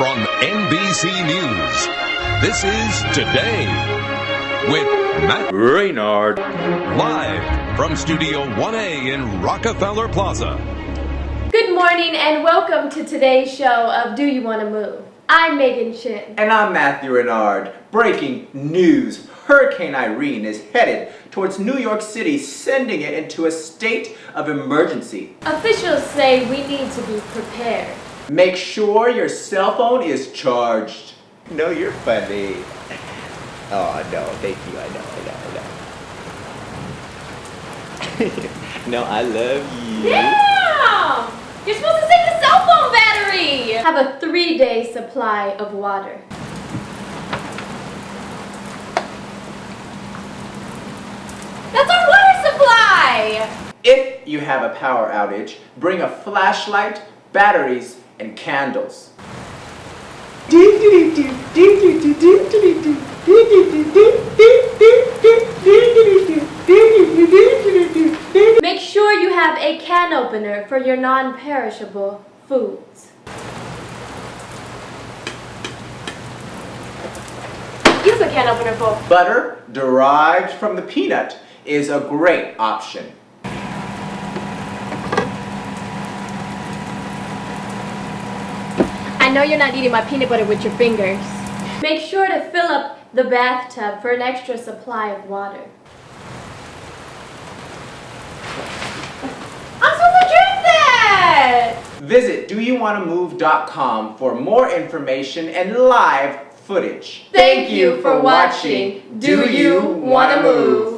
from NBC News. This is Today with Matt Reynard. live from Studio 1A in Rockefeller Plaza. Good morning and welcome to today's show of Do You Want to Move? I'm Megan Shin. And I'm Matthew Reynard. Breaking news. Hurricane Irene is headed towards New York City, sending it into a state of emergency. Officials say we need to be prepared. Make sure your cell phone is charged. No, you're funny. Oh, no, thank you. I know. No, I love you. Yeah! You're supposed to save the cell phone battery! Have a 3-day supply of water. That's our water supply! If you have a power outage, bring a flashlight, batteries, and candles. Make sure you have a can opener for your non-perishable foods. Use a can opener for Butter, derived from the peanut, is a great option. I know you're not eating my peanut butter with your fingers. Make sure to fill up the bathtub for an extra supply of water. I'm supposed to drink that! Visit doyouwantamove.com for more information and live footage. Thank you for watching Do You Wanna Move?